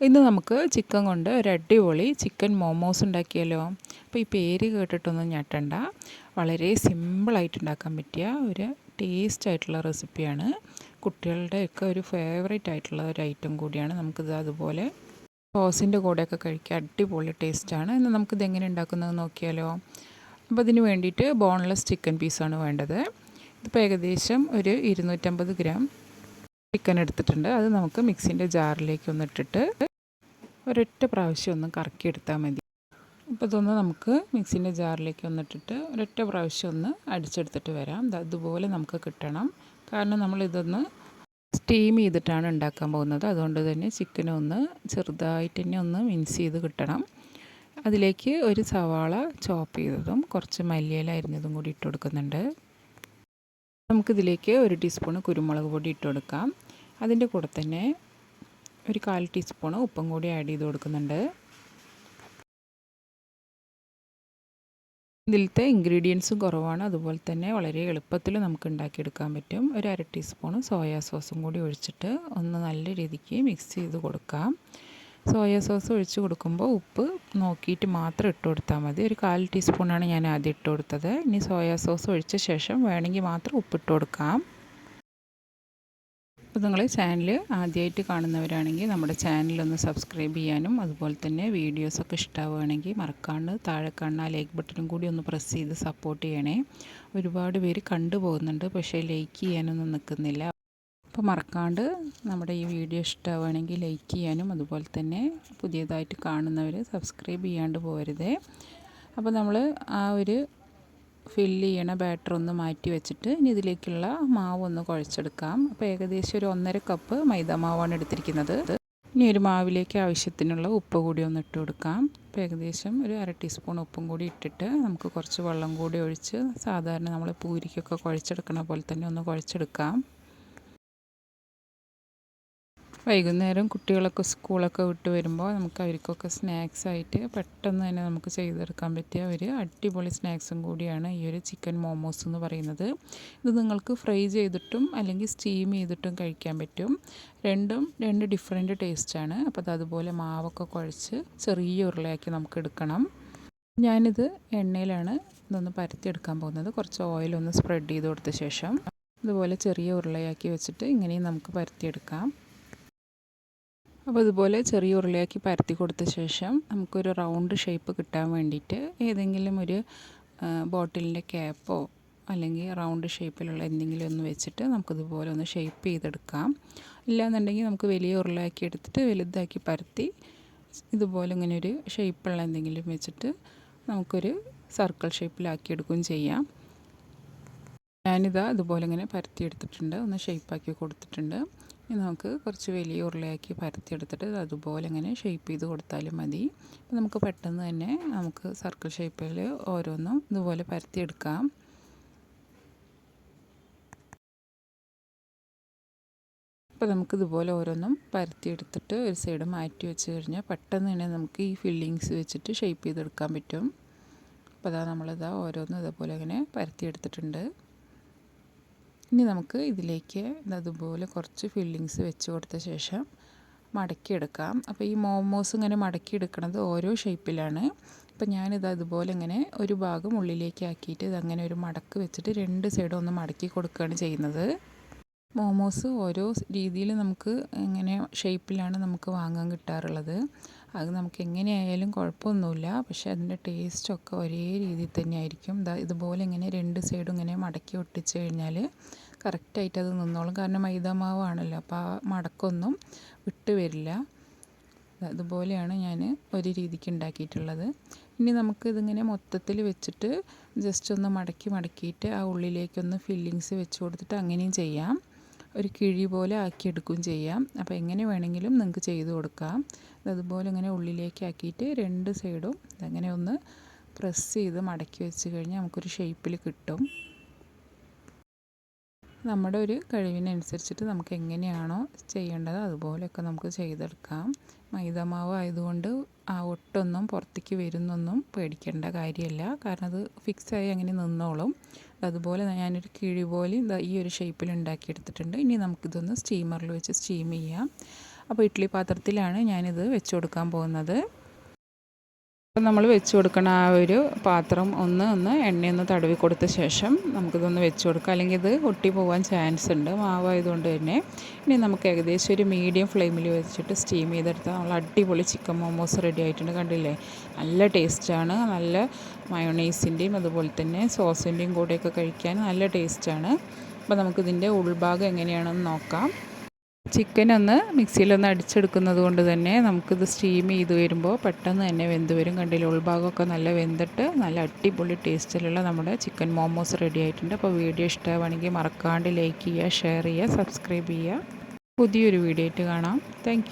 ഇന്ന് നമുക്ക് ചിക്കൻ കൊണ്ട് ഒരു അടിപൊളി ചിക്കൻ മോമോസ് ഉണ്ടാക്കിയാലോ. അപ്പോൾ ഈ പേര് കേട്ടിട്ടൊന്നും ഞെട്ടണ്ട. വളരെ സിമ്പിളായിട്ട് ഉണ്ടാക്കാൻ പറ്റിയ ഒരു ടേസ്റ്റ് ആയിട്ടുള്ള റെസിപ്പിയാണ്. കുട്ടികളുടെയൊക്കെ ഒരു ഫേവറേറ്റ് ആയിട്ടുള്ള ഒരു ഐറ്റം കൂടിയാണ്. നമുക്കിത് അതുപോലെ സോസിൻ്റെ കൂടെയൊക്കെ കഴിക്കാൻ അടിപൊളി ടേസ്റ്റാണ്. ഇന്ന് നമുക്കിത് എങ്ങനെ ഉണ്ടാക്കുന്നത് നോക്കിയാലോ. അപ്പോൾ അതിന് വേണ്ടിയിട്ട് ബോൺലെസ് ചിക്കൻ പീസാണ് വേണ്ടത്. ഇതിപ്പോൾ ഏകദേശം ഒരു 250 ഗ്രാം ചിക്കൻ എടുത്തിട്ടുണ്ട്. അത് നമുക്ക് മിക്സിൻ്റെ ജാറിലേക്ക് ഒന്നിട്ടിട്ട് ഒരൊറ്റ പ്രാവശ്യം ഒന്ന് കറക്കിയെടുത്താൽ മതി. അപ്പോൾ ഇതൊന്ന് നമുക്ക് മിക്സിൻ്റെ ജാറിലേക്ക് ഒന്നിട്ടിട്ട് ഒരൊറ്റ പ്രാവശ്യം ഒന്ന് അടിച്ചെടുത്തിട്ട് വരാം. അതുപോലെ നമുക്ക് കിട്ടണം. കാരണം നമ്മളിതൊന്ന് സ്റ്റീം ചെയ്തിട്ടാണ് ഉണ്ടാക്കാൻ പോകുന്നത്. അതുകൊണ്ട് തന്നെ ചിക്കനെ ഒന്ന് ചെറുതായിട്ട് തന്നെ ഒന്ന് മിൻസ് ചെയ്ത് കിട്ടണം. അതിലേക്ക് ഒരു സവാള ചോപ്പ് ചെയ്തതും കുറച്ച് മല്ലിയില അരിഞ്ഞതും കൂടി ഇട്ട് കൊടുക്കുന്നുണ്ട്. നമുക്കിതിലേക്ക് 1 ടീസ്പൂൺ കുരുമുളക് പൊടി ഇട്ട് കൊടുക്കാം. അതിൻ്റെ കൂടെ തന്നെ ഒരു 1/4 ടീസ്പൂൺ ഉപ്പും കൂടി ആഡ് ചെയ്ത് കൊടുക്കുന്നുണ്ട്. ഇതിലത്തെ ഇൻഗ്രീഡിയൻസും കുറവാണ്. അതുപോലെ തന്നെ വളരെ എളുപ്പത്തിൽ നമുക്ക് ഉണ്ടാക്കിയെടുക്കാൻ പറ്റും. ഒരു 1/2 ടീസ്പൂൺ സോയാ സോസും കൂടി ഒഴിച്ചിട്ട് ഒന്ന് നല്ല രീതിക്ക് മിക്സ് ചെയ്ത് കൊടുക്കാം. സോയാ സോസ് ഒഴിച്ച് കൊടുക്കുമ്പോൾ ഉപ്പ് നോക്കിയിട്ട് മാത്രം ഇട്ട് കൊടുത്താൽ മതി. ഒരു 1/4 ടീസ്പൂണാണ് ഞാൻ ആദ്യം ഇട്ട് കൊടുത്തത്. ഇനി സോയാ സോസ് ഒഴിച്ച ശേഷം വേണമെങ്കിൽ മാത്രം ഉപ്പിട്ട് കൊടുക്കാം. അപ്പോൾ നിങ്ങൾ ചാനൽ ആദ്യമായിട്ട് കാണുന്നവരാണെങ്കിൽ നമ്മുടെ ചാനലൊന്ന് സബ്സ്ക്രൈബ് ചെയ്യാനും അതുപോലെ തന്നെ വീഡിയോസൊക്കെ ഇഷ്ടമാവുകയാണെങ്കിൽ മറക്കാണ്ട് താഴെ കാണുന്ന ലൈക്ക് ബട്ടണും കൂടി ഒന്ന് പ്രസ് ചെയ്ത് സപ്പോർട്ട് ചെയ്യണേ. ഒരുപാട് പേര് കണ്ടുപോകുന്നുണ്ട്, പക്ഷേ ലൈക്ക് ചെയ്യാനൊന്നും നിൽക്കുന്നില്ല. അപ്പോൾ മറക്കാണ്ട് നമ്മുടെ ഈ വീഡിയോ ഇഷ്ടമാവുകയാണെങ്കിൽ ലൈക്ക് ചെയ്യാനും അതുപോലെ തന്നെ പുതിയതായിട്ട് കാണുന്നവർ സബ്സ്ക്രൈബ് ചെയ്യാണ്ട് പോകരുതേ. അപ്പോൾ നമ്മൾ ആ ഒരു ഫില്ല് ചെയ്യണ ബാറ്റർ ഒന്ന് മാറ്റി വെച്ചിട്ട് ഇനി ഇതിലേക്കുള്ള മാവ് ഒന്ന് കുഴച്ചെടുക്കാം. അപ്പോൾ ഏകദേശം ഒരു 1.5 കപ്പ് മൈദ മാവാണ് എടുത്തിരിക്കുന്നത്. ഇനി ഒരു മാവിലേക്ക് ആവശ്യത്തിനുള്ള ഉപ്പ് കൂടി ഒന്ന് ഇട്ട് കൊടുക്കാം. അപ്പോൾ ഏകദേശം ഒരു 1/2 ടീസ്പൂൺ ഉപ്പും കൂടി ഇട്ടിട്ട് നമുക്ക് കുറച്ച് വെള്ളം കൂടി ഒഴിച്ച് സാധാരണ നമ്മൾ പൂരിക്കൊക്കെ കുഴച്ചെടുക്കണ പോലെ തന്നെ ഒന്ന് കുഴച്ചെടുക്കാം. വൈകുന്നേരം കുട്ടികളൊക്കെ സ്കൂളൊക്കെ വിട്ട് വരുമ്പോൾ നമുക്ക് അവർക്കൊക്കെ സ്നാക്സായിട്ട് പെട്ടെന്ന് തന്നെ നമുക്ക് ചെയ്തെടുക്കാൻ പറ്റിയ ഒരു അടിപൊളി സ്നാക്സും കൂടിയാണ് ഈ ഒരു ചിക്കൻ മോമോസ് എന്ന് പറയുന്നത്. ഇത് നിങ്ങൾക്ക് ഫ്രൈ ചെയ്തിട്ടും അല്ലെങ്കിൽ സ്റ്റീം ചെയ്തിട്ടും കഴിക്കാൻ പറ്റും. രണ്ടും ഡിഫറെൻറ്റ് ടേസ്റ്റാണ്. അപ്പോൾ അതുപോലെ മാവൊക്കെ കുഴച്ച് ചെറിയ ഉരുളയാക്കി നമുക്ക് എടുക്കണം. ഞാനിത് എണ്ണയിലാണ് ഇതൊന്ന് പരത്തിയെടുക്കാൻ പോകുന്നത്. കുറച്ച് ഓയിലൊന്ന് സ്പ്രെഡ് ചെയ്ത് കൊടുത്ത ശേഷം ഇതുപോലെ ചെറിയ ഉരുളയാക്കി വെച്ചിട്ട് ഇങ്ങനെയും നമുക്ക് പരത്തിയെടുക്കാം. അപ്പോൾ ഇതുപോലെ ചെറിയ ഉരുളയാക്കി പരത്തി കൊടുത്ത ശേഷം നമുക്കൊരു റൗണ്ട് ഷേപ്പ് കിട്ടാൻ വേണ്ടിയിട്ട് ഏതെങ്കിലും ഒരു ബോട്ടിലിൻ്റെ ക്യാപ്പോ അല്ലെങ്കിൽ റൗണ്ട് ഷേപ്പിലുള്ള എന്തെങ്കിലും ഒന്ന് വെച്ചിട്ട് നമുക്കിതുപോലെ ഒന്ന് ഷേപ്പ് ചെയ്തെടുക്കാം. ഇല്ലാന്നുണ്ടെങ്കിൽ നമുക്ക് വലിയ ഉരുളയാക്കി എടുത്തിട്ട് വലുതാക്കി പരത്തി ഇതുപോലെ ഇങ്ങനെ ഒരു ഷേപ്പുള്ള എന്തെങ്കിലും വെച്ചിട്ട് നമുക്കൊരു സർക്കിൾ ഷേപ്പിലാക്കി എടുക്കുകയും ചെയ്യാം. ഞാനിതാ അതുപോലെ ഇങ്ങനെ പരത്തി എടുത്തിട്ടുണ്ട്, ഒന്ന് ഷേപ്പാക്കി കൊടുത്തിട്ടുണ്ട്. ഇനി നമുക്ക് കുറച്ച് വലിയ ഉരുളയാക്കി പരത്തിയെടുത്തിട്ട് അതുപോലെ ഇങ്ങനെ ഷേപ്പ് ചെയ്ത് കൊടുത്താലും മതി. അപ്പോൾ നമുക്ക് പെട്ടെന്ന് തന്നെ നമുക്ക് സർക്കിൾ ഷേപ്പിൽ ഓരോന്നും ഇതുപോലെ പരത്തിയെടുക്കാം. അപ്പോൾ നമുക്കിതുപോലെ ഓരോന്നും പരത്തിയെടുത്തിട്ട് ഒരു സൈഡ് മാറ്റി വെച്ച് കഴിഞ്ഞാൽ പെട്ടെന്ന് തന്നെ നമുക്ക് ഈ ഫില്ലിങ്സ് വെച്ചിട്ട് ഷേപ്പ് ചെയ്തെടുക്കാൻ പറ്റും. അപ്പോൾ നമ്മളിതാ ഓരോന്നും ഇതുപോലെ ഇങ്ങനെ പരത്തിയെടുത്തിട്ടുണ്ട്. ഇനി നമുക്ക് ഇതിലേക്ക് അതുപോലെ കുറച്ച് ഫില്ലിങ്സ് വെച്ച് കൊടുത്ത ശേഷം മടക്കിയെടുക്കാം. അപ്പോൾ ഈ മോമോസ് ഇങ്ങനെ മടക്കിയെടുക്കുന്നത് ഓരോ ഷേപ്പിലാണ്. അപ്പോൾ ഞാനിത് അതുപോലെ ഇങ്ങനെ ഒരു ഭാഗം ഉള്ളിലേക്ക് ആക്കിയിട്ട് ഇതങ്ങനെ ഒരു മടക്ക് വെച്ചിട്ട് 2 സൈഡും ഒന്ന് മടക്കി കൊടുക്കുകയാണ് ചെയ്യുന്നത്. മോമോസ് ഓരോ രീതിയിൽ നമുക്ക് ഇങ്ങനെ ഷേപ്പിലാണ് നമുക്ക് വാങ്ങാൻ കിട്ടാറുള്ളത്. അത് നമുക്ക് എങ്ങനെയായാലും കുഴപ്പമൊന്നുമില്ല, പക്ഷേ അതിൻ്റെ ടേസ്റ്റൊക്കെ ഒരേ രീതിയിൽ തന്നെ ആയിരിക്കും. ഇതുപോലെ ഇങ്ങനെ 2 സൈഡും ഇങ്ങനെ മടക്കി ഒട്ടിച്ച് കഴിഞ്ഞാൽ കറക്റ്റായിട്ട് അത് നിന്നോളും. കാരണം മൈദ മാവാണല്ലോ, അപ്പോൾ ആ മടക്കൊന്നും വിട്ട് വരില്ല. അതുപോലെയാണ് ഞാൻ ഒരു രീതിക്ക് ഉണ്ടാക്കിയിട്ടുള്ളത്. ഇനി നമുക്കിതിങ്ങനെ മൊത്തത്തിൽ വെച്ചിട്ട് ജസ്റ്റ് ഒന്ന് മടക്കിയിട്ട് ആ ഉള്ളിലേക്കൊന്ന് ഫില്ലിങ്സ് വെച്ച് കൊടുത്തിട്ട് അങ്ങനെയും ചെയ്യാം. ഒരു കിഴി പോലെ ആക്കിയെടുക്കുകയും ചെയ്യാം. അപ്പോൾ എങ്ങനെ വേണമെങ്കിലും നിങ്ങൾക്ക് ചെയ്ത് കൊടുക്കാം. അതുപോലെ ഇങ്ങനെ ഉള്ളിലേക്ക് ആക്കിയിട്ട് 2 സൈഡും അങ്ങനെ ഒന്ന് പ്രസ് ചെയ്ത് മടക്കി വെച്ച് കഴിഞ്ഞാൽ നമുക്കൊരു ഷേപ്പിൽ കിട്ടും. നമ്മുടെ ഒരു കഴിവിനനുസരിച്ചിട്ട് നമുക്ക് എങ്ങനെയാണോ ചെയ്യേണ്ടത് അതുപോലെയൊക്കെ നമുക്ക് ചെയ്തെടുക്കാം. മൈദമാവ് ആയതുകൊണ്ട് ആ ഒട്ടൊന്നും പുറത്തേക്ക് വരുന്നൊന്നും പേടിക്കേണ്ട കാര്യമില്ല. കാരണം അത് ഫിക്സായി അങ്ങനെ നിന്നോളും. അതുപോലെ ഞാനൊരു കിഴി പോലെ ഈ ഒരു ഷേപ്പിൽ ഉണ്ടാക്കിയെടുത്തിട്ടുണ്ട്. ഇനി നമുക്കിതൊന്ന് സ്റ്റീമറിൽ വെച്ച് സ്റ്റീം ചെയ്യാം. അപ്പോൾ ഇഡ്ഡലി പാത്രത്തിലാണ് ഞാനിത് വെച്ച് കൊടുക്കാൻ പോകുന്നത്. അപ്പം നമ്മൾ വെച്ച് കൊടുക്കണ ആ ഒരു പാത്രം ഒന്ന് എണ്ണയൊന്ന് തടവി കൊടുത്ത ശേഷം നമുക്കിതൊന്ന് വെച്ച് കൊടുക്കാം, അല്ലെങ്കിൽ ഇത് ഒട്ടി പോകാൻ ചാൻസ് ഉണ്ട് മാവായതുകൊണ്ട് തന്നെ. ഇനി നമുക്ക് ഏകദേശം ഒരു മീഡിയം ഫ്ലെയിമിൽ വെച്ചിട്ട് സ്റ്റീം ചെയ്തെടുത്താൽ നമ്മൾ അടിപൊളി ചിക്കൻ മോമോസ് റെഡി ആയിട്ടുണ്ട്. കണ്ടില്ലേ, നല്ല ടേസ്റ്റാണ്. നല്ല മയോണൈസിൻ്റെയും അതുപോലെ തന്നെ സോസിൻ്റെയും കൂടെയൊക്കെ കഴിക്കാൻ നല്ല ടേസ്റ്റാണ്. അപ്പോൾ നമുക്കിതിൻ്റെ ഉൾഭാഗം എങ്ങനെയാണെന്ന് നോക്കാം. ചിക്കൻ ഒന്ന് മിക്സിയിലൊന്ന് അടിച്ചെടുക്കുന്നത് കൊണ്ട് തന്നെ നമുക്കിത് സ്റ്റീം ചെയ്ത് വരുമ്പോൾ പെട്ടെന്ന് തന്നെ വെന്ത് വരും. കണ്ടില്ല, ഉൾഭാഗമൊക്കെ നല്ല വെന്തിട്ട് നല്ല അടിപൊളി ടേസ്റ്റിലുള്ള നമ്മുടെ ചിക്കൻ മോമോസ് റെഡി ആയിട്ടുണ്ട്. അപ്പോൾ വീഡിയോ ഇഷ്ടമാണെങ്കിൽ മറക്കാണ്ട് ലൈക്ക് ചെയ്യുക, ഷെയർ ചെയ്യുക, സബ്സ്ക്രൈബ് ചെയ്യുക. പുതിയൊരു വീഡിയോ ആയിട്ട് കാണാം. താങ്ക്